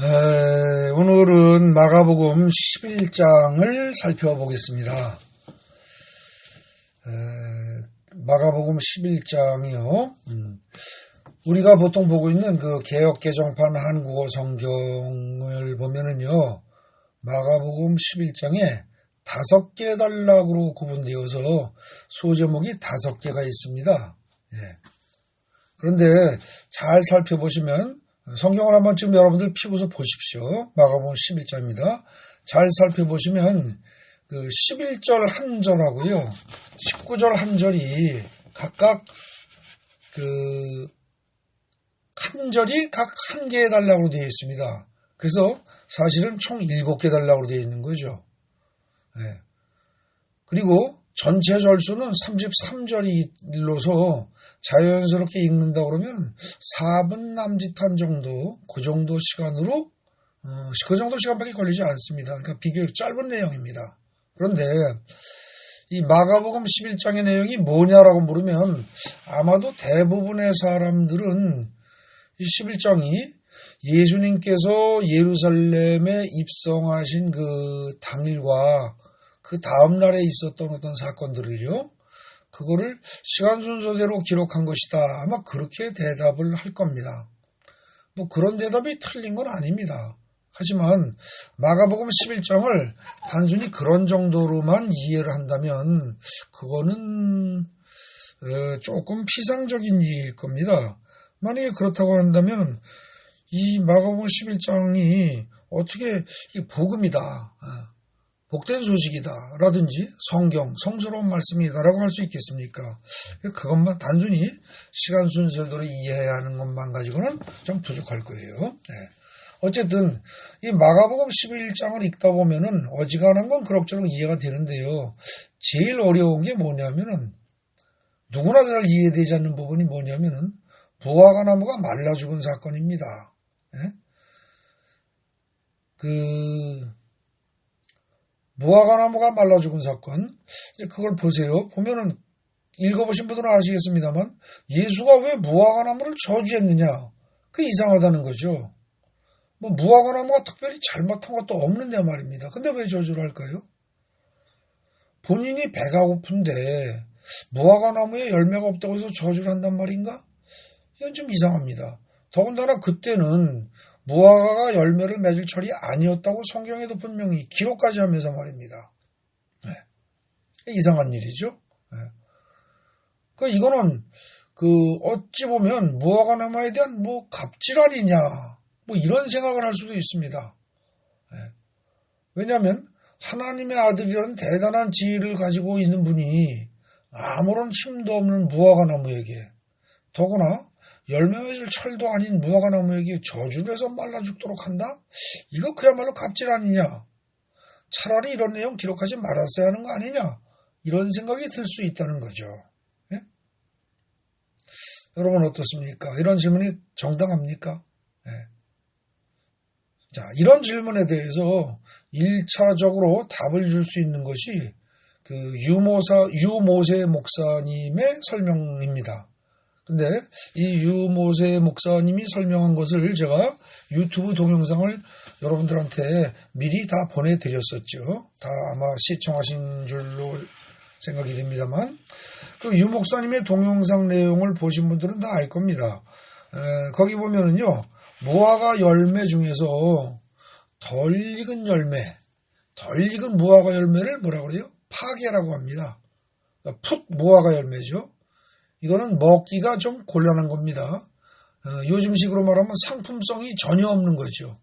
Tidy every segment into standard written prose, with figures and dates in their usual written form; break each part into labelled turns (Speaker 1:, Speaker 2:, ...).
Speaker 1: 오늘은 마가복음 11장을 살펴보겠습니다. 마가복음 11장이요. 우리가 보통 보고 있는 그 개역개정판 한국어 성경을 보면은요, 마가복음 11장에 5개 단락으로 구분되어서 소제목이 5개가 있습니다. 그런데 잘 살펴보시면 성경을 한번 지금 여러분들 피고서 보십시오. 마가복음 11장입니다. 잘 살펴보시면 그 11절 한 절하고요, 19절 한 절이 각각 한 절이 각 한 개의 단락으로 되어 있습니다. 그래서 사실은 총 7개 단락으로 되어 있는 거죠. 그리고 전체 절수는 33절이로서 자연스럽게 읽는다 그러면 4분 남짓한 정도, 그 정도 시간으로, 그 정도 시간밖에 걸리지 않습니다. 그러니까 비교적 짧은 내용입니다. 그런데 이 마가복음 11장의 내용이 뭐냐라고 물으면 아마도 대부분의 사람들은 이 11장이 예수님께서 예루살렘에 입성하신 그 당일과 그 다음날에 있었던 어떤 사건들을요, 그거를 시간 순서대로 기록한 것이다. 아마 그렇게 대답을 할 겁니다. 뭐 그런 대답이 틀린 건 아닙니다. 하지만 마가복음 11장을 단순히 그런 정도로만 이해를 한다면 그거는 조금 피상적인 이해일 겁니다. 만약에 그렇다고 한다면 이 마가복음 11장이 어떻게 복음이다, 복된 소식이다 라든지 성스러운 말씀이다라고 할 수 있겠습니까? 그것만 단순히 시간 순서대로 이해해야 하는 것만 가지고는 좀 부족할 거예요. 어쨌든 이 마가복음 11장을 읽다 보면은 어지간한 건 그럭저럭 이해가 되는데요. 제일 어려운 게 뭐냐면은, 누구나 잘 이해되지 않는 부분이 뭐냐면은 무화과 나무가 말라 죽은 사건입니다. 무화과 나무가 말라 죽은 사건, 이제 그걸 보세요. 보면은 읽어보신 분들은 아시겠습니다만 예수가 왜 무화과 나무를 저주했느냐? 그게 이상하다는 거죠. 뭐 무화과 나무가 특별히 잘못한 것도 없는데 말입니다. 근데 왜 저주를 할까요? 본인이 배가 고픈데 무화과 나무에 열매가 없다고 해서 저주를 한단 말인가? 이건 좀 이상합니다. 더군다나 그때는 무화과가 열매를 맺을 철이 아니었다고 성경에도 분명히 기록까지 하면서 말입니다. 이상한 일이죠. 이거는 어찌 보면 무화과 나무에 대한 갑질 아니냐, 이런 생각을 할 수도 있습니다. 왜냐하면 하나님의 아들이라는 대단한 지위를 가지고 있는 분이 아무런 힘도 없는 무화과 나무에게, 더구나 열매 맺을 철도 아닌 무화과 나무에게 저주를 해서 말라 죽도록 한다? 이거 그야말로 갑질 아니냐? 차라리 이런 내용 기록하지 말았어야 하는 거 아니냐? 이런 생각이 들 수 있다는 거죠. 여러분 어떻습니까? 이런 질문이 정당합니까? 자, 이런 질문에 대해서 1차적으로 답을 줄 수 있는 것이 유모세 목사님의 설명입니다. 근데 이 유모세 목사님이 설명한 것을 제가 유튜브 동영상을 여러분들한테 미리 다 보내드렸었죠. 다 아마 시청하신 줄로 생각이 됩니다만, 유 목사님의 동영상 내용을 보신 분들은 다 알 겁니다. 거기 보면은요, 무화과 열매 중에서 덜 익은 무화과 열매를 뭐라고 그래요? 파게라고 합니다. 그러니까 무화과 열매죠. 이거는 먹기가 좀 곤란한 겁니다. 요즘식으로 말하면 상품성이 전혀 없는 거죠.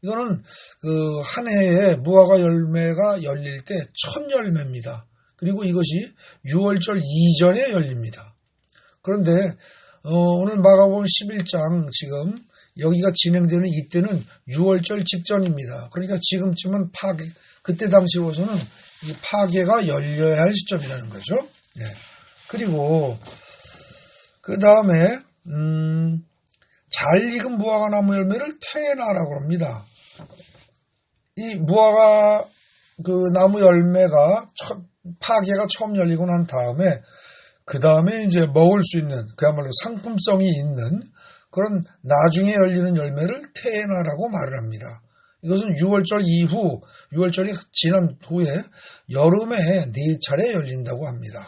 Speaker 1: 이거는 한 해에 무화과 열매가 열릴 때 첫 열매입니다. 그리고 이것이 6월절 이전에 열립니다. 그런데 오늘 마가복음 11장 지금 여기가 진행되는 이때는 6월절 직전입니다. 그러니까 지금쯤은 그때 당시로서는 이 파게가 열려야 할 시점이라는 거죠. 그리고 그 다음에 잘 익은 무화과 나무 열매를 테나라고 합니다. 이 무화과 나무 열매가 파게가 처음 열리고 난 다음에 그 다음에 이제 먹을 수 있는, 그야말로 상품성이 있는 그런 나중에 열리는 열매를 테에나라고 말을 합니다. 이것은 6월절 이후, 6월절이 지난 후에 여름에 4차례 열린다고 합니다.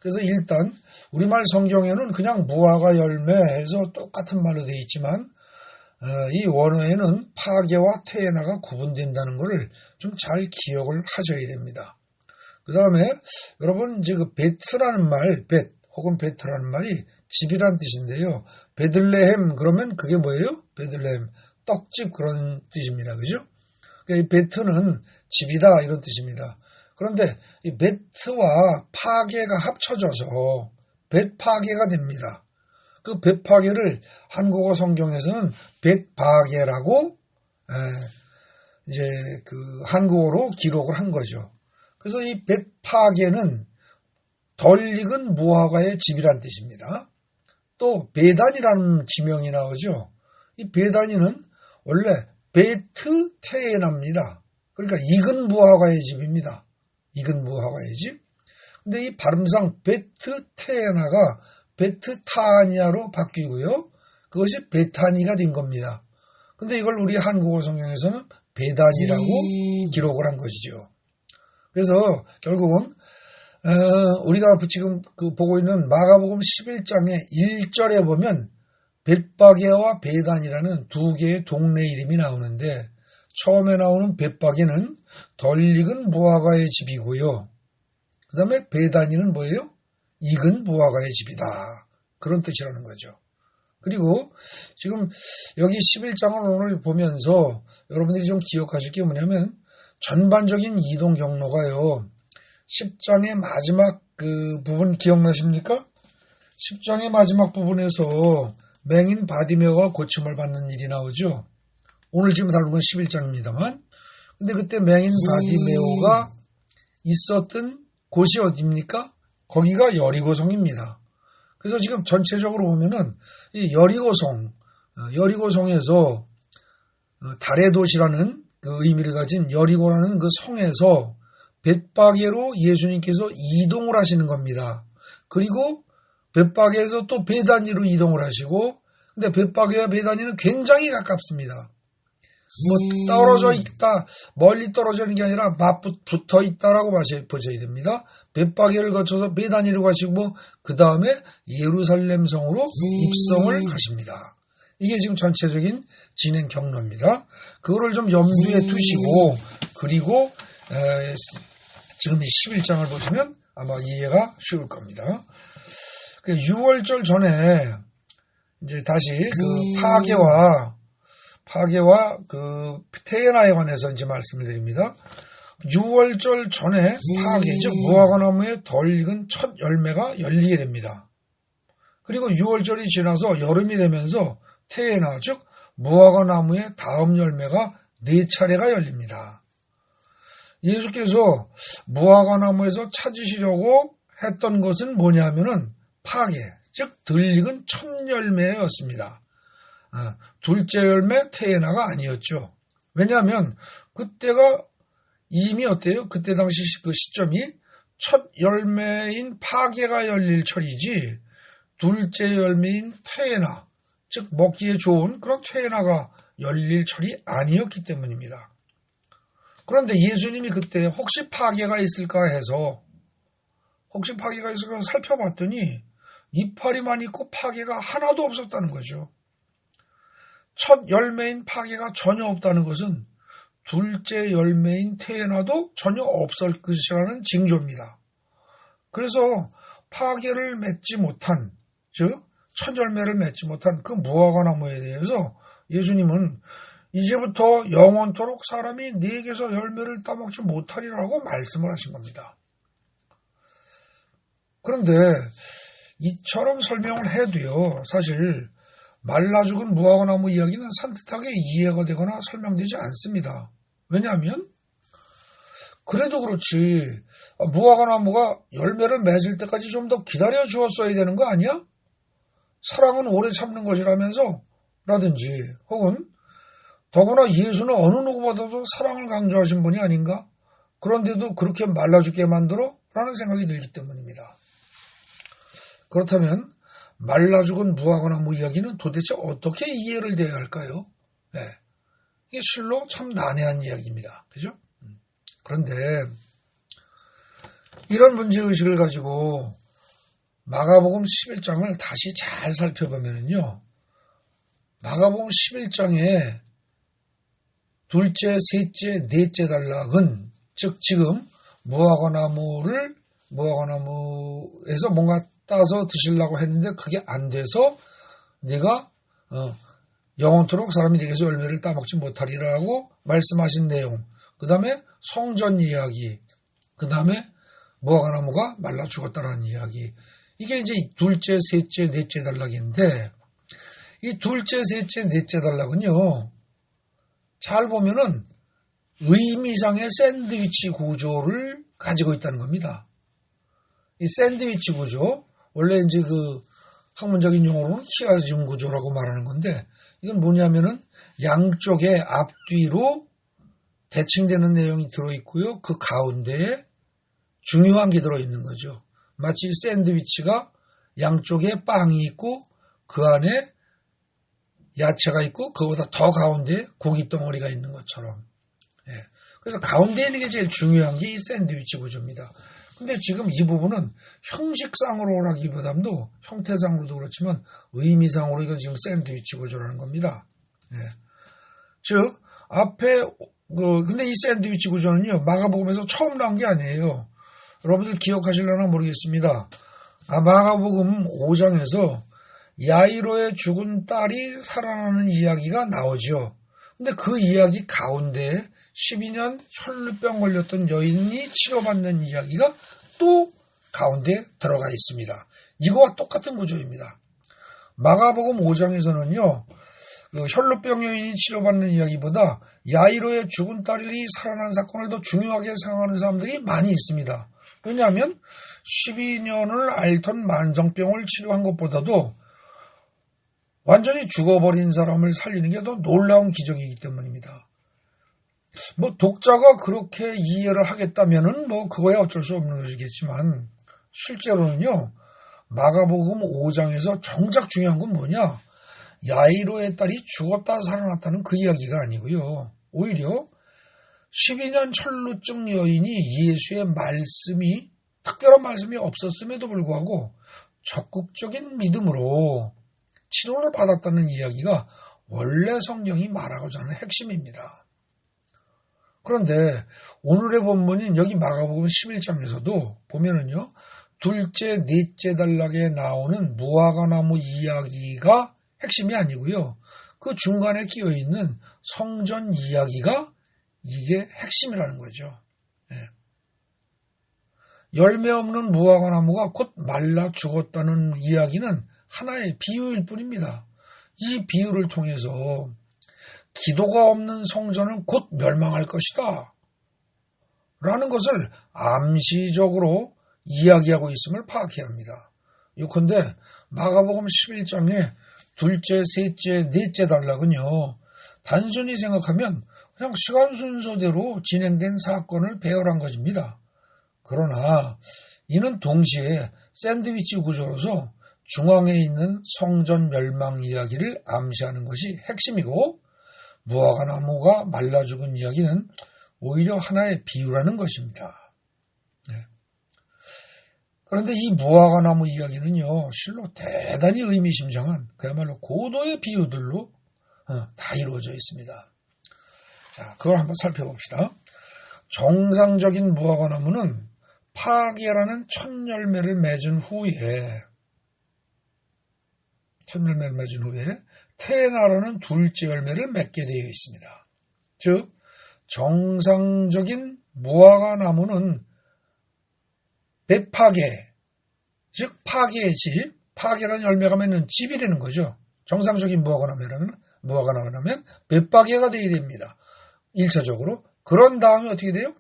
Speaker 1: 그래서 일단 우리말 성경에는 그냥 무화과 열매에서 똑같은 말로 되어 있지만 이 원어에는 파괴와 테에나가 구분된다는 것을 좀 잘 기억을 하셔야 됩니다. 그 다음에 여러분 이제 그 베트라는 말, 벳 혹은 베트라는 말이 집이란 뜻인데요. 베들레헴 그러면 그게 뭐예요? 베들레헴 떡집 그런 뜻입니다. 그죠? 그러니까 이 베트는 집이다 이런 뜻입니다. 그런데 이 베트와 파괴가 합쳐져서 벳파괴가 됩니다. 그 벳파괴를 한국어 성경에서는 벳파괴라고 이제 그 한국어로 기록을 한 거죠. 그래서 이 벳파괴는 덜 익은 무화과의 집이란 뜻입니다. 또 베단이라는 지명이 나오죠. 이 베단이는 원래 베트 테에나입니다. 그러니까 익은 무화과의 집입니다. 익은 무화과의 집. 근데 이 발음상 베트 테에나가 베트타니아로 바뀌고요. 그것이 베타니가 된 겁니다. 근데 이걸 우리 한국어 성경에서는 베단이라고 기록을 한 것이죠. 그래서 결국은 우리가 지금 보고 있는 마가복음 11장의 1절에 보면 벳바게와 베단이라는 두 개의 동네 이름이 나오는데 처음에 나오는 벳바게는 덜 익은 무화과의 집이고요. 그 다음에 베단이는 뭐예요? 익은 무화과의 집이다. 그런 뜻이라는 거죠. 그리고 지금 여기 11장을 오늘 보면서 여러분들이 좀 기억하실 게 뭐냐면 전반적인 이동 경로가요. 10장의 마지막 그 부분 기억나십니까? 10장의 마지막 부분에서 맹인 바디메오가 고침을 받는 일이 나오죠. 오늘 지금 다룬 건 11장입니다만 근데 그때 맹인 바디메오가 있었던 곳이 어디입니까? 거기가 여리고성입니다. 그래서 지금 전체적으로 보면은 이 여리고성에서 달의 도시라는 그 의미를 가진 여리고라는 그 성에서 벳바게로 예수님께서 이동을 하시는 겁니다. 그리고 벳바게에서 또 베다니로 이동을 하시고 근데 벳바게와 베다니는 굉장히 가깝습니다. 뭐 떨어져 있다, 멀리 떨어지는 게 아니라 맞붙어 있다라고 보셔야 됩니다. 벳바게를 거쳐서 베다니로 가시고 그 다음에 예루살렘 성으로 입성을 하십니다. 이게 지금 전체적인 진행 경로입니다. 그거를 좀 염두에 두시고 그리고 지금 이 11장을 보시면 아마 이해가 쉬울 겁니다. 6월절 전에 이제 다시 그 파괴와 그 테에나에 관해서 이제 말씀을 드립니다. 6월절 전에 파괴, 즉 무화과나무에 덜 익은 첫 열매가 열리게 됩니다. 그리고 6월절이 지나서 여름이 되면서 테에나, 즉 무화과나무의 다음 열매가 4차례가 열립니다. 예수께서 무화과나무에서 찾으시려고 했던 것은 뭐냐면은 파괴, 즉 덜 익은 첫 열매였습니다. 둘째 열매 테에나가 아니었죠. 왜냐하면 그때가 이미 어때요? 그때 당시 그 시점이 첫 열매인 파괴가 열릴 철이지 둘째 열매인 테에나, 즉 먹기에 좋은 그런 테에나가 열릴 철이 아니었기 때문입니다. 그런데 예수님이 그때 혹시 파괴가 있을까 해서 살펴봤더니 이파리만 있고 파괴가 하나도 없었다는 거죠. 첫 열매인 파괴가 전혀 없다는 것은 둘째 열매인 테에나도 전혀 없을 것이라는 징조입니다. 그래서 파괴를 맺지 못한, 즉 첫 열매를 맺지 못한 그 무화과나무에 대해서 예수님은 이제부터 영원토록 사람이 네게서 열매를 따먹지 못하리라고 말씀을 하신 겁니다. 그런데 이처럼 설명을 해도요, 사실 말라 죽은 무화과나무 이야기는 산뜻하게 이해가 되거나 설명되지 않습니다. 왜냐하면 그래도 그렇지 무화과나무가 열매를 맺을 때까지 좀 더 기다려 주었어야 되는 거 아니야? 사랑은 오래 참는 것이라면서 라든지 혹은 더구나 예수는 어느 누구보다도 사랑을 강조하신 분이 아닌가? 그런데도 그렇게 말라 죽게 만들어? 라는 생각이 들기 때문입니다. 그렇다면 말라 죽은 무화과나무 이야기는 도대체 어떻게 이해를 돼야 할까요? 네. 이게 실로 참 난해한 이야기입니다. 그죠? 그런데 이런 문제의식을 가지고 마가복음 11장을 다시 잘 살펴보면요. 마가복음 11장에 둘째, 셋째, 넷째 단락은 즉 지금 무화과나무에서 뭔가 따서 드시려고 했는데 그게 안 돼서 네가 영원토록 사람이 네게서 열매를 따먹지 못하리라고 말씀하신 내용, 그 다음에 성전 이야기, 그 다음에 무화과나무가 말라 죽었다라는 이야기, 이게 이제 둘째, 셋째, 넷째 단락인데 이 둘째, 셋째, 넷째 단락은요 잘 보면은 의미상의 샌드위치 구조를 가지고 있다는 겁니다. 이 샌드위치 구조, 원래 이제 그 학문적인 용어로는 히아지움 구조라고 말하는 건데 이건 뭐냐면은 양쪽에 앞뒤로 대칭되는 내용이 들어있고요. 그 가운데에 중요한 게 들어있는 거죠. 마치 샌드위치가 양쪽에 빵이 있고 그 안에 야채가 있고 그거보다 더 가운데에 고기 덩어리가 있는 것처럼. 예. 그래서 가운데에 있는 게 제일 중요한 게 이 샌드위치 구조입니다. 근데 지금 이 부분은 형식상으로라기보다도 형태상으로도 그렇지만 의미상으로 이건 지금 샌드위치 구조라는 겁니다. 예. 즉 앞에 근데 이 샌드위치 구조는요 마가복음에서 처음 나온 게 아니에요. 여러분들 기억하실려나 모르겠습니다. 마가복음 5장에서 야이로의 죽은 딸이 살아나는 이야기가 나오죠. 근데 그 이야기 가운데 12년 혈루병 걸렸던 여인이 치료받는 이야기가 또 가운데 들어가 있습니다. 이거와 똑같은 구조입니다. 마가복음 5장에서는요. 그 혈루병 여인이 치료받는 이야기보다 야이로의 죽은 딸이 살아난 사건을 더 중요하게 생각하는 사람들이 많이 있습니다. 왜냐하면 12년을 앓던 만성병을 치료한 것보다도 완전히 죽어버린 사람을 살리는 게 더 놀라운 기적이기 때문입니다. 독자가 그렇게 이해를 하겠다면은 그거야 어쩔 수 없는 것이겠지만 실제로는요 마가복음 5장에서 정작 중요한 건 뭐냐? 야이로의 딸이 죽었다 살아났다는 그 이야기가 아니고요. 오히려 12년 혈루증 여인이 예수의 말씀이 특별한 말씀이 없었음에도 불구하고 적극적인 믿음으로 치료를 받았다는 이야기가 원래 성경이 말하고자 하는 핵심입니다. 그런데 오늘의 본문인 여기 마가복음 11장에서도 보면은요. 둘째, 넷째 단락에 나오는 무화과나무 이야기가 핵심이 아니고요. 그 중간에 끼어있는 성전 이야기가 이게 핵심이라는 거죠. 네. 열매 없는 무화과나무가 곧 말라 죽었다는 이야기는 하나의 비유일 뿐입니다. 이 비유를 통해서 기도가 없는 성전은 곧 멸망할 것이다 라는 것을 암시적으로 이야기하고 있음을 파악해야 합니다. 요컨대 마가복음 11장에 둘째, 셋째, 넷째 단락은요. 단순히 생각하면 그냥 시간 순서대로 진행된 사건을 배열한 것입니다. 그러나 이는 동시에 샌드위치 구조로서 중앙에 있는 성전 멸망 이야기를 암시하는 것이 핵심이고 무화과나무가 말라 죽은 이야기는 오히려 하나의 비유라는 것입니다. 네. 그런데 이 무화과나무 이야기는요. 실로 대단히 의미심장한 그야말로 고도의 비유들로 다 이루어져 있습니다. 자, 그걸 한번 살펴봅시다. 정상적인 무화과나무는 파계라는 첫 열매를 맺은 후에 테나라는 둘째 열매를 맺게 되어 있습니다. 즉 정상적인 무화과나무는 배파계, 즉 파계의 집, 파계라는 열매가 맺는 집이 되는 거죠. 정상적인 무화과나무라면 배파계가 되어야 됩니다. 1차적으로. 그런 다음에 어떻게 돼요?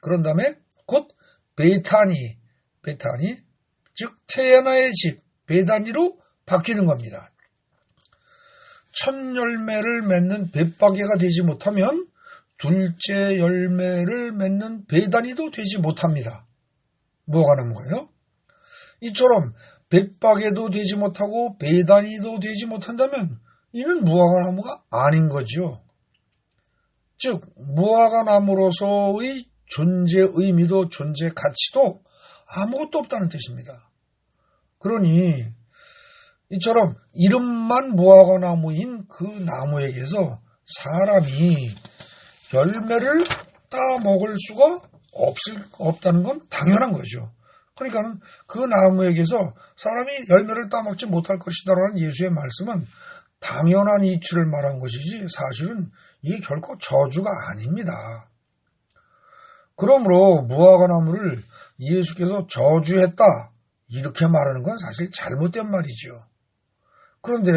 Speaker 1: 그런 다음에 곧 베타니, 즉 테나의 집, 베다니로 바뀌는 겁니다. 첫 열매를 맺는 벳바게가 되지 못하면 둘째 열매를 맺는 베다니도 되지 못합니다. 무화과나무가요. 이처럼 백박에도 되지 못하고 배단위도 되지 못한다면 이는 무화과나무가 아닌 거죠. 즉 무화과나무로서의 존재 의미도 존재 가치도 아무것도 없다는 뜻입니다. 그러니 이처럼 이름만 무화과나무인 그 나무에게서 사람이 열매를 따먹을 수가 없다는 건 당연한 거죠. 그러니까 그 나무에게서 사람이 열매를 따먹지 못할 것이다라는 예수의 말씀은 당연한 이치를 말한 것이지 사실은 이게 결코 저주가 아닙니다. 그러므로 무화과나무를 예수께서 저주했다 이렇게 말하는 건 사실 잘못된 말이죠. 그런데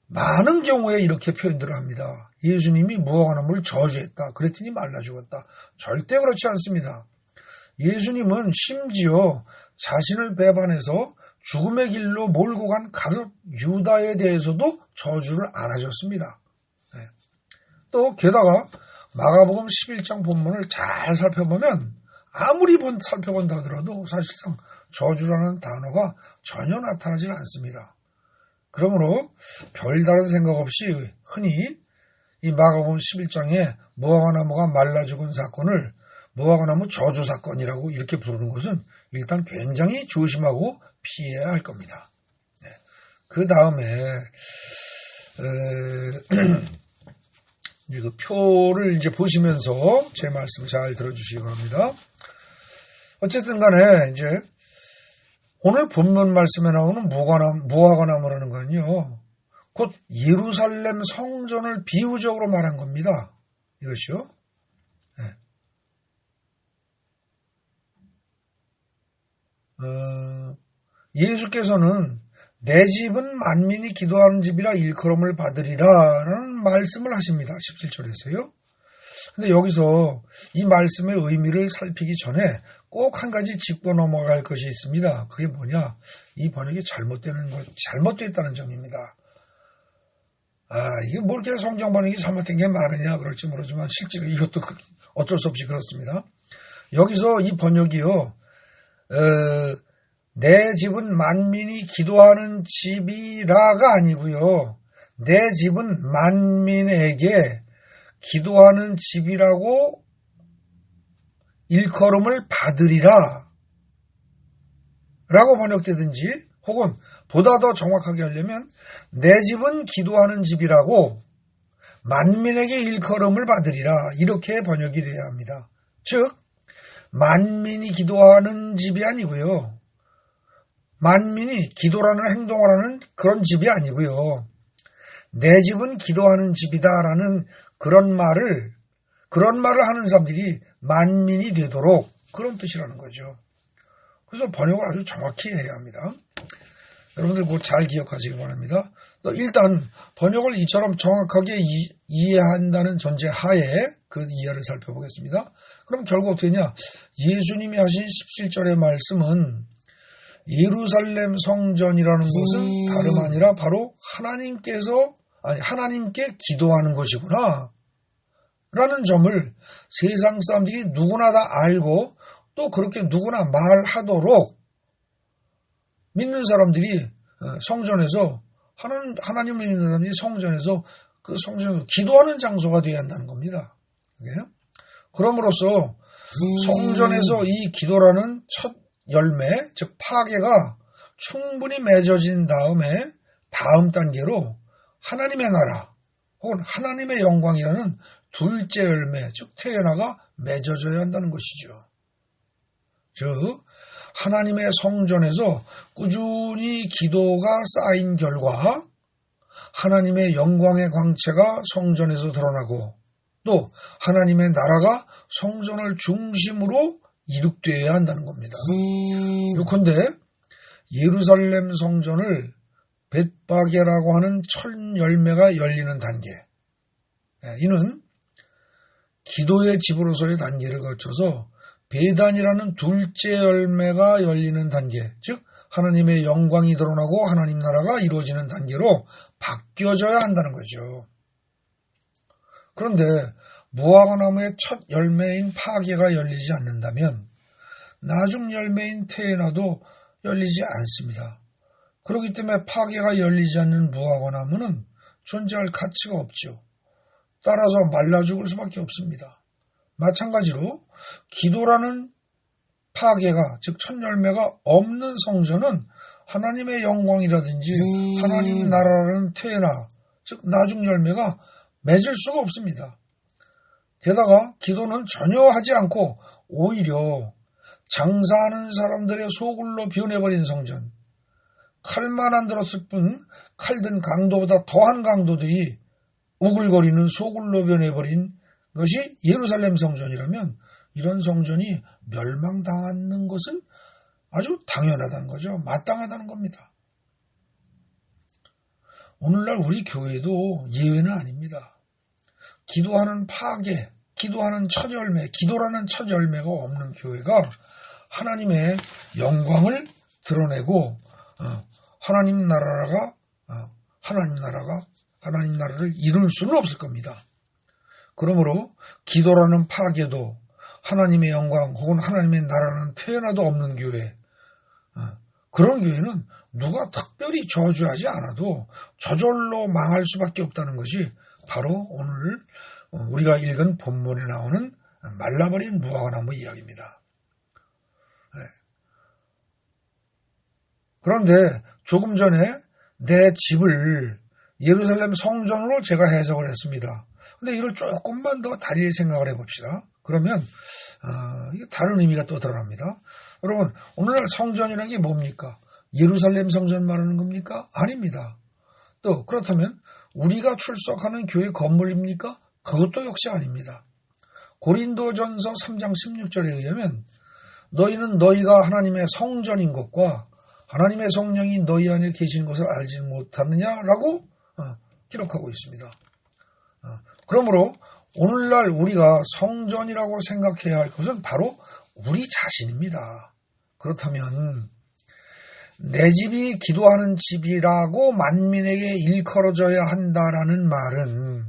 Speaker 1: 많은 경우에 이렇게 표현들을 합니다. 예수님이 무화과나무를 저주했다. 그랬더니 말라 죽었다. 절대 그렇지 않습니다. 예수님은 심지어 자신을 배반해서 죽음의 길로 몰고 간 가룟 유다에 대해서도 저주를 안 하셨습니다. 또 게다가 마가복음 11장 본문을 잘 살펴보면 아무리 살펴본다 하더라도 사실상 저주라는 단어가 전혀 나타나지 않습니다. 그러므로 별다른 생각 없이 흔히 이 마가복음 11장에 무화과나무가 말라 죽은 사건을 무화과나무 저주 사건이라고 이렇게 부르는 것은 일단 굉장히 조심하고 피해야 할 겁니다. 그 다음에 그 표를 이제 보시면서 제 말씀 잘 들어주시기 바랍니다. 어쨌든 간에 이제 오늘 본문 말씀에 나오는 무화과나무라는 건요, 곧 예루살렘 성전을 비유적으로 말한 겁니다. 이것이요. 예수께서는 내 집은 만민이 기도하는 집이라 일컬음을 받으리라 라는 말씀을 하십니다. 17절에서요. 근데 여기서 이 말씀의 의미를 살피기 전에 꼭 한 가지 짚고 넘어갈 것이 있습니다. 그게 뭐냐? 이 번역이 잘못됐다는 점입니다. 이게 뭐 이렇게 성경 번역이 잘못된 게 많으냐 그럴지 모르지만 실제로 이것도 어쩔 수 없이 그렇습니다. 여기서 이 번역이요, 내 집은 만민이 기도하는 집이라가 아니고요, 내 집은 만민에게 기도하는 집이라고 일컬음을 받으리라 라고 번역되든지, 혹은 보다 더 정확하게 하려면 내 집은 기도하는 집이라고 만민에게 일컬음을 받으리라 이렇게 번역이 돼야 합니다. 즉 만민이 기도하는 집이 아니고요, 만민이 기도라는 행동을 하는 그런 집이 아니고요, 내 집은 기도하는 집이다라는 그런 말을 하는 사람들이 만민이 되도록 그런 뜻이라는 거죠. 그래서 번역을 아주 정확히 해야 합니다. 여러분들 뭐 잘 기억하시기 바랍니다. 일단 번역을 이처럼 정확하게 이해한다는 전제 하에 그 이해를 살펴보겠습니다. 그럼 결국 어떻게 되냐? 예수님이 하신 17절의 말씀은 예루살렘 성전이라는 것은 다름 아니라 바로 하나님께 기도하는 것이구나 라는 점을 세상 사람들이 누구나 다 알고 또 그렇게 누구나 말하도록 믿는 사람들이 성전에서 하나님을 믿는 사람들이 성전에서 그 성전에서 기도하는 장소가 되어야 한다는 겁니다. 그럼으로써 성전에서 이 기도라는 첫 열매, 즉 파괴가 충분히 맺어진 다음에 다음 단계로 하나님의 나라 혹은 하나님의 영광이라는 둘째 열매, 즉 태어나가 맺어져야 한다는 것이죠. 즉 하나님의 성전에서 꾸준히 기도가 쌓인 결과 하나님의 영광의 광채가 성전에서 드러나고 또 하나님의 나라가 성전을 중심으로 이룩되어야 한다는 겁니다. 요컨대 예루살렘 성전을 벳바게라고 하는 첫 열매가 열리는 단계, 이는 기도의 집으로서의 단계를 거쳐서 배단이라는 둘째 열매가 열리는 단계, 즉 하나님의 영광이 드러나고 하나님 나라가 이루어지는 단계로 바뀌어져야 한다는 거죠. 그런데 무화과나무의 첫 열매인 파괴가 열리지 않는다면 나중 열매인 테에나도 열리지 않습니다. 그렇기 때문에 파괴가 열리지 않는 무화과 나무는 존재할 가치가 없죠. 따라서 말라 죽을 수밖에 없습니다. 마찬가지로 기도라는 파괴가, 즉 첫 열매가 없는 성전은 하나님의 영광이라든지 하나님 나라라는 퇴나, 즉 나중 열매가 맺을 수가 없습니다. 게다가 기도는 전혀 하지 않고 오히려 장사하는 사람들의 소굴로 변해버린 성전, 칼만 안 들었을 뿐 칼든 강도보다 더한 강도들이 우글거리는 소굴로 변해버린 것이 예루살렘 성전이라면 이런 성전이 멸망당하는 것은 아주 당연하다는 거죠. 마땅하다는 겁니다. 오늘날 우리 교회도 예외는 아닙니다. 기도하는 파괴, 기도하는 첫 열매, 기도라는 첫 열매가 없는 교회가 하나님의 영광을 드러내고 하나님 나라를 이룰 수는 없을 겁니다. 그러므로 기도라는 파괴도 하나님의 영광 혹은 하나님의 나라는 태어나도 없는 교회, 그런 교회는 누가 특별히 저주하지 않아도 저절로 망할 수밖에 없다는 것이 바로 오늘 우리가 읽은 본문에 나오는 말라버린 무화과나무 이야기입니다. 그런데 조금 전에 내 집을 예루살렘 성전으로 제가 해석을 했습니다. 근데 이걸 조금만 더 달리 생각을 해봅시다. 그러면 이게 다른 의미가 또 드러납니다. 여러분, 오늘날 성전이라는 게 뭡니까? 예루살렘 성전 말하는 겁니까? 아닙니다. 또 그렇다면 우리가 출석하는 교회 건물입니까? 그것도 역시 아닙니다. 고린도전서 3장 16절에 의하면 너희는 너희가 하나님의 성전인 것과 하나님의 성령이 너희 안에 계신 것을 알지 못하느냐라고 기록하고 있습니다. 그러므로 오늘날 우리가 성전이라고 생각해야 할 것은 바로 우리 자신입니다. 그렇다면 내 집이 기도하는 집이라고 만민에게 일컬어져야 한다라는 말은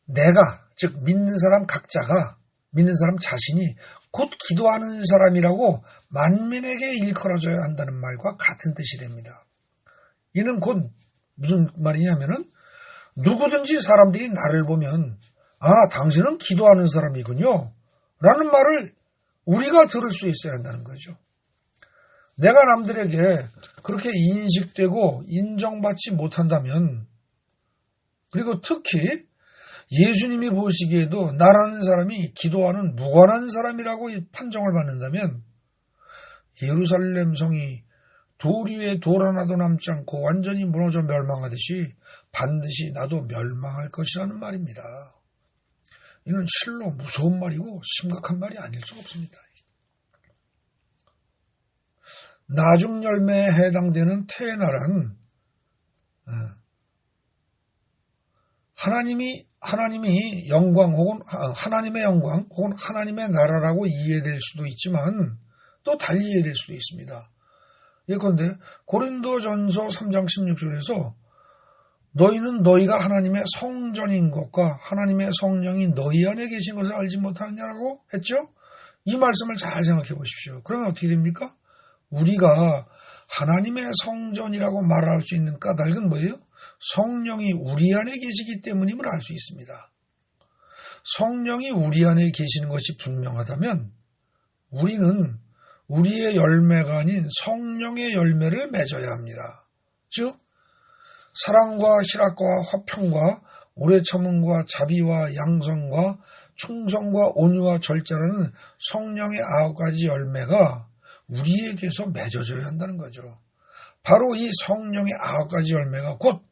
Speaker 1: 내가, 즉 믿는 사람 각자가, 믿는 사람 자신이 곧 기도하는 사람이라고 만민에게 일컬어져야 한다는 말과 같은 뜻이 됩니다. 이는 곧 무슨 말이냐면은 누구든지 사람들이 나를 보면 당신은 기도하는 사람이군요 라는 말을 우리가 들을 수 있어야 한다는 거죠. 내가 남들에게 그렇게 인식되고 인정받지 못한다면, 그리고 특히 예수님이 보시기에도 나라는 사람이 기도하는 무관한 사람이라고 판정을 받는다면 예루살렘 성이 돌 위에 돌 하나도 남지 않고 완전히 무너져 멸망하듯이 반드시 나도 멸망할 것이라는 말입니다. 이는 실로 무서운 말이고 심각한 말이 아닐 수가 없습니다. 나중 열매에 해당되는 테나란 하나님이 영광 혹은 하나님의 영광 혹은 하나님의 나라라고 이해될 수도 있지만 또 달리 이해될 수도 있습니다. 예컨대 고린도전서 3장 16절에서 너희는 너희가 하나님의 성전인 것과 하나님의 성령이 너희 안에 계신 것을 알지 못하느냐라고 했죠? 이 말씀을 잘 생각해 보십시오. 그러면 어떻게 됩니까? 우리가 하나님의 성전이라고 말할 수 있는 까닭은 뭐예요? 성령이 우리 안에 계시기 때문임을 알 수 있습니다. 성령이 우리 안에 계시는 것이 분명하다면 우리는 우리의 열매가 아닌 성령의 열매를 맺어야 합니다. 즉 사랑과 희락과 화평과 오래 참음과 자비와 양선과 충성과 온유와 절제라는 성령의 9가지 열매가 우리에게서 맺어져야 한다는 거죠. 바로 이 성령의 9가지 열매가 곧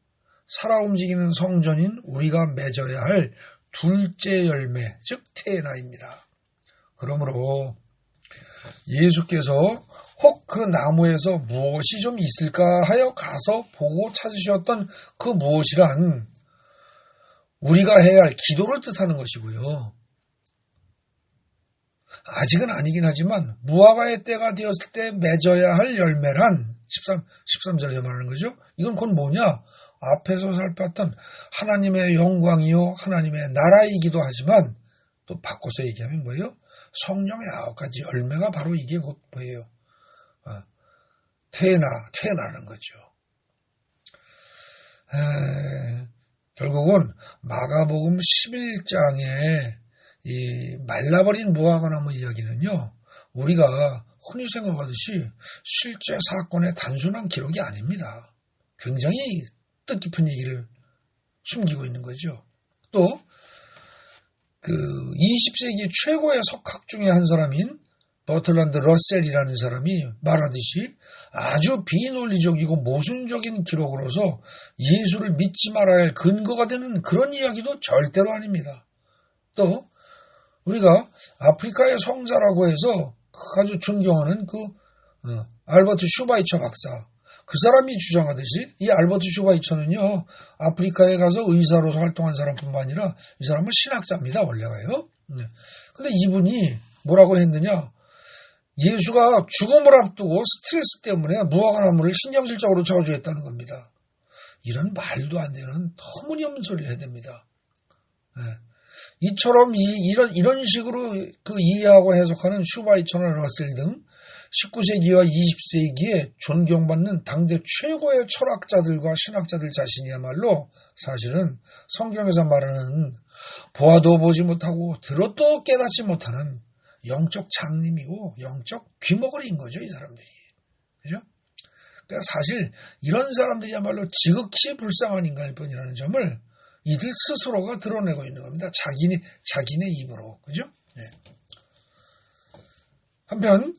Speaker 1: 살아 움직이는 성전인 우리가 맺어야 할 둘째 열매, 즉 테나입니다. 그러므로 예수께서 혹 그 나무에서 무엇이 좀 있을까 하여 가서 보고 찾으셨던 그 무엇이란 우리가 해야 할 기도를 뜻하는 것이고요. 아직은 아니긴 하지만 무화과의 때가 되었을 때 맺어야 할 열매란 13절에 말하는 거죠. 이건 곧 뭐냐? 앞에서 살폈던 하나님의 영광이요 하나님의 나라이기도 하지만 또 바꿔서 얘기하면 뭐예요? 성령의 9가지 열매가 바로 이게 곧 뭐예요? 태어나는 거죠. 결국은 마가복음 11장에 이 말라버린 무화과나무 이야기는요, 우리가 흔히 생각하듯이 실제 사건의 단순한 기록이 아닙니다. 굉장히 뜻깊은 얘기를 숨기고 있는 거죠. 또 그 20세기 최고의 석학 중에 한 사람인 버틀란드 러셀이라는 사람이 말하듯이 아주 비논리적이고 모순적인 기록으로서 예수를 믿지 말아야 할 근거가 되는 그런 이야기도 절대로 아닙니다. 또 우리가 아프리카의 성자라고 해서 아주 존경하는 알버트 슈바이처 박사, 그 사람이 주장하듯이 이 알버트 슈바이처는요, 아프리카에 가서 의사로서 활동한 사람뿐만 아니라 이 사람은 신학자입니다, 원래가요. 근데 이분이 뭐라고 했느냐, 예수가 죽음을 앞두고 스트레스 때문에 무화과나무를 신경질적으로 저주했다는 겁니다. 이런 말도 안 되는 터무니없는 소리를 해야 됩니다. 이처럼 이런 식으로 이해하고 해석하는 슈바이처나 러셀 등 19세기와 20세기에 존경받는 당대 최고의 철학자들과 신학자들 자신이야말로 사실은 성경에서 말하는 보아도 보지 못하고 들어도 깨닫지 못하는 영적 장님이고 영적 귀머거리인 거죠, 이 사람들이. 그죠? 그러니까 사실 이런 사람들이야말로 지극히 불쌍한 인간일 뿐이라는 점을 이들 스스로가 드러내고 있는 겁니다. 자기네 입으로. 그죠? 네. 한편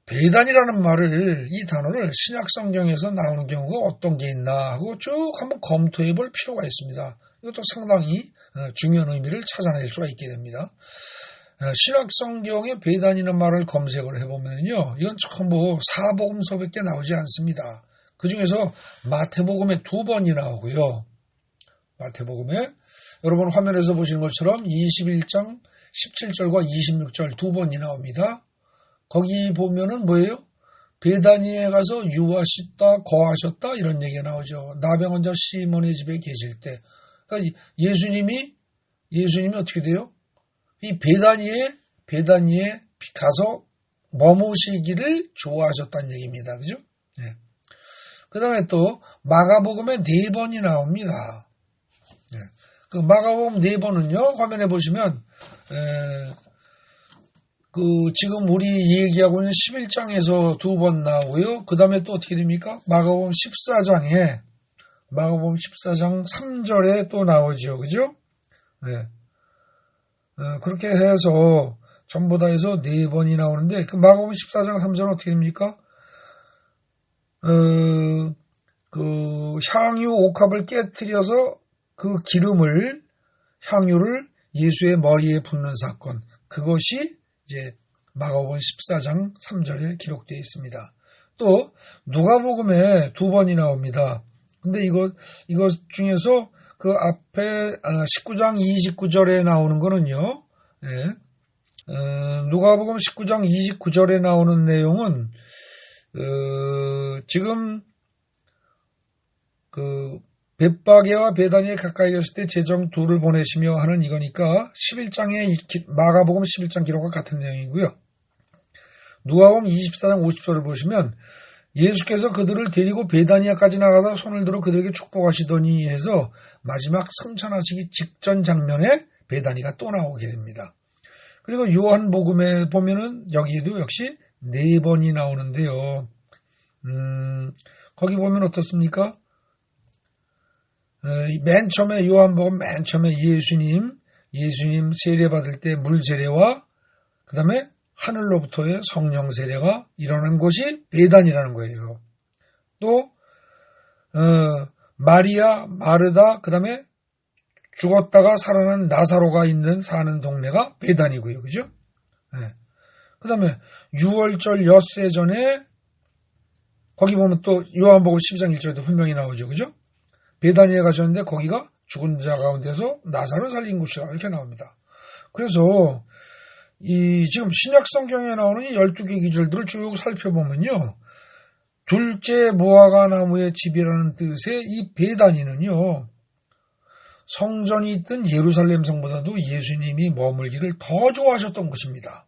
Speaker 1: 배단이라는 말을, 이 단어를 신약 성경에서 나오는 경우가 어떤 게 있나 하고 쭉 한번 검토해 볼 필요가 있습니다. 이것도 상당히 중요한 의미를 찾아낼 수가 있게 됩니다. 신약 성경의 배단이라는 말을 검색을 해보면요, 이건 전부 사복음서밖에 나오지 않습니다. 그 중에서 마태복음에 2번이 나오고요. 마태복음에 여러분 화면에서 보시는 것처럼 21장 17절과 26절 2번이 나옵니다. 거기 보면은 뭐예요? 베다니에 가서 유하셨다, 거하셨다 이런 얘기가 나오죠. 나병원자 시몬의 집에 계실 때. 그러니까 예수님이 어떻게 돼요? 이 베다니에 가서 머무시기를 좋아하셨다는 얘기입니다. 그죠? 네. 그 다음에 또 마가복음에 4번이 나옵니다. 네. 그 마가복음 4번은요, 화면에 보시면, 지금 우리 얘기하고 있는 11장에서 2번 나오고요. 그 다음에 또 어떻게 됩니까? 마가복음 14장 3절에 또 나오죠. 그죠? 네. 그렇게 해서 전부 다 해서 4번이 나오는데, 그 마가복음 14장 3절은 어떻게 됩니까? 향유 옥합을 깨뜨려서 그 향유를 예수의 머리에 붓는 사건, 그것이 이제 마가복음 14장 3절에 기록되어 있습니다. 또 누가복음에 2번이 나옵니다. 근데 이것 중에서 그 앞에 19장 29절에 나오는 거는요. 네. 누가복음 19장 29절에 나오는 내용은 지금 벳바게와 베다니에 가까이 계실 때 제정 둘을 보내시며 하는 이거니까 11장의 마가복음 11장 기록과 같은 내용이고요. 누가복음 24장 50절을 보시면 예수께서 그들을 데리고 베다니아까지 나가서 손을 들어 그들에게 축복하시더니 해서 마지막 승천하시기 직전 장면에 베다니가 또 나오게 됩니다. 그리고 요한복음에 보면은 여기에도 역시 4번이 나오는데요. 거기 보면 어떻습니까? 맨 처음에 요한복음 맨 처음에 예수님 세례 받을 때 물 세례와 그 다음에 하늘로부터의 성령 세례가 일어난 곳이 베단이라는 거예요. 또 마리아, 마르다, 그 다음에 죽었다가 살아난 나사로가 사는 동네가 베단이고요. 그죠? 네. 그 다음에 6월절 엿새 전에 거기 보면 또 요한복음 12장 1절에도 분명히 나오죠. 그죠? 베다니에 가셨는데 거기가 죽은 자 가운데서 나사로를 살린 곳이라 이렇게 나옵니다. 그래서 지금 신약 성경에 나오는 이 12개 기절들을 쭉 살펴보면요. 둘째 무화과 나무의 집이라는 뜻의 이 베다니는요. 성전이 있던 예루살렘 성보다도 예수님이 머물기를 더 좋아하셨던 것입니다.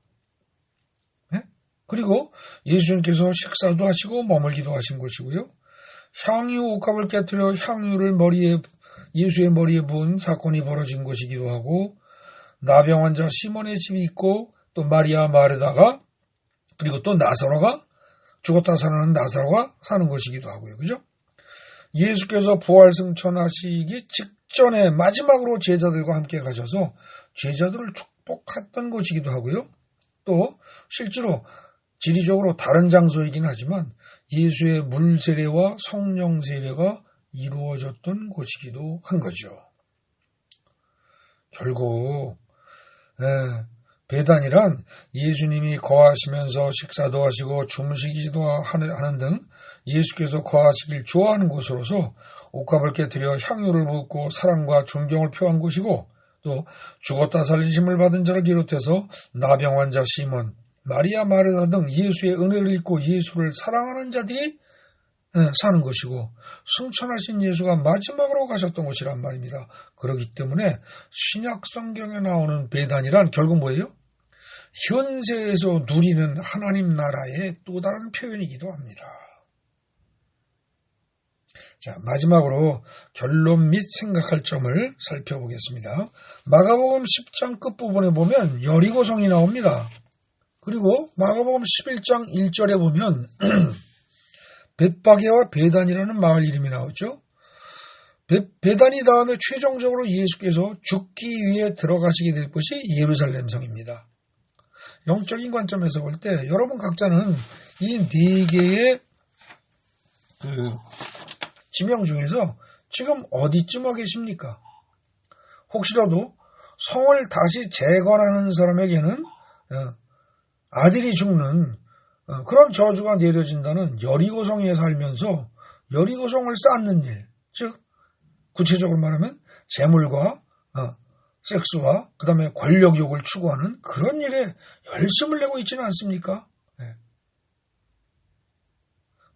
Speaker 1: 네? 그리고 예수님께서 식사도 하시고 머물기도 하신 것이고요. 향유 옥합을 깨뜨려 향유를 예수의 머리에 부은 사건이 벌어진 것이기도 하고, 나병 환자 시몬의 집이 있고, 또 마리아 마르다가, 그리고 또 나사로가, 죽었다 살아난 나사로가 사는 것이기도 하고요. 그죠? 예수께서 부활 승천하시기 직전에 마지막으로 제자들과 함께 가셔서 제자들을 축복했던 것이기도 하고요. 또 실제로 지리적으로 다른 장소이긴 하지만 예수의 물 세례와 성령 세례가 이루어졌던 곳이기도 한 거죠. 결국 베단이란 예수님이 거하시면서 식사도 하시고 주무시기도 하는 등 예수께서 거하시길 좋아하는 곳으로서 옥합을 깨뜨려 향유를 붓고 사랑과 존경을 표한 곳이고, 또 죽었다 살리심을 받은 자를 비롯해서 나병 환자 시몬, 마리아 마르다 등 예수의 은혜를 입고 예수를 사랑하는 자들이 사는 것이고, 승천하신 예수가 마지막으로 가셨던 곳이란 말입니다. 그렇기 때문에 신약 성경에 나오는 베단이란 결국 뭐예요? 현세에서 누리는 하나님 나라의 또 다른 표현이기도 합니다. 자, 마지막으로 결론 및 생각할 점을 살펴보겠습니다. 마가복음 10장 끝부분에 보면 여리고성이 나옵니다. 그리고 마가복음 11장 1절에 보면 벳바게와 베단이라는 마을 이름이 나오죠. 베단이 다음에 최종적으로 예수께서 죽기 위해 들어가시게 될 곳이 예루살렘 성입니다. 영적인 관점에서 볼 때 여러분 각자는 이 네 개의 지명 중에서 지금 어디쯤 와 계십니까? 혹시라도 성을 다시 재건하는 사람에게는 아들이 죽는 그런 저주가 내려진다는 여리고성에 살면서 여리고성을 쌓는 일, 즉 구체적으로 말하면 재물과 섹스와 그 다음에 권력욕을 추구하는 그런 일에 열심을 내고 있지는 않습니까? 네.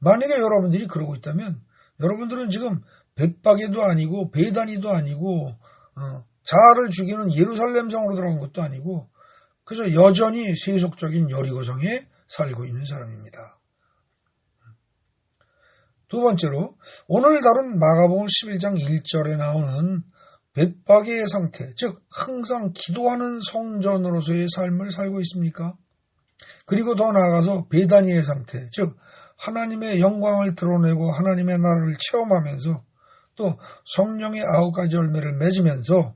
Speaker 1: 만약에 여러분들이 그러고 있다면 여러분들은 지금 벳바게도 아니고 베다니도 아니고 자아를 죽이는 예루살렘 성으로 들어간 것도 아니고 그래서 여전히 세속적인 여리고성에 살고 있는 사람입니다. 두 번째로 오늘 다룬 마가복음 11장 1절에 나오는 벳바게의 상태, 즉 항상 기도하는 성전으로서의 삶을 살고 있습니까? 그리고 더 나아가서 베다니의 상태, 즉 하나님의 영광을 드러내고 하나님의 나라를 체험하면서 또 성령의 9가지 열매를 맺으면서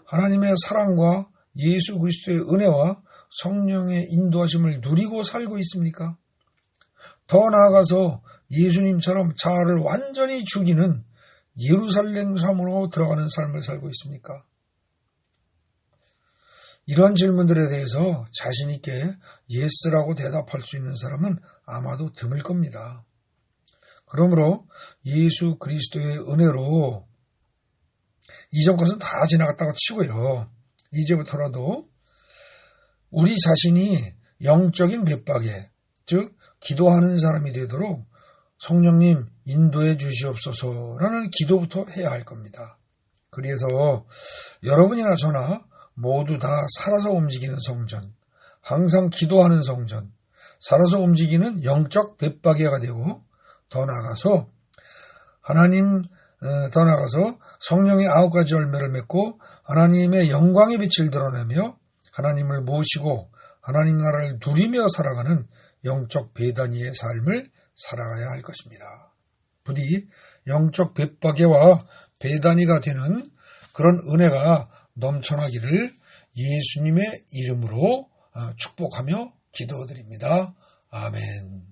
Speaker 1: 하나님의 사랑과 예수 그리스도의 은혜와 성령의 인도하심을 누리고 살고 있습니까? 더 나아가서 예수님처럼 자아를 완전히 죽이는 예루살렘 삶으로 들어가는 삶을 살고 있습니까? 이런 질문들에 대해서 자신 있게 예스라고 대답할 수 있는 사람은 아마도 드물 겁니다. 그러므로 예수 그리스도의 은혜로 이전 것은 다 지나갔다고 치고요. 이제부터라도 우리 자신이 영적인 벳바게, 즉 기도하는 사람이 되도록 성령님 인도해 주시옵소서라는 기도부터 해야 할 겁니다. 그래서 여러분이나 저나 모두 다 살아서 움직이는 성전, 항상 기도하는 성전, 살아서 움직이는 영적 벳바게가 되고 더 나아가서 더 나아가서 성령의 9가지 열매를 맺고 하나님의 영광의 빛을 드러내며 하나님을 모시고 하나님 나라를 누리며 살아가는 영적 베다니의 삶을 살아가야 할 것입니다. 부디 영적 벳바게와 베다니가 되는 그런 은혜가 넘쳐나기를 예수님의 이름으로 축복하며 기도드립니다. 아멘.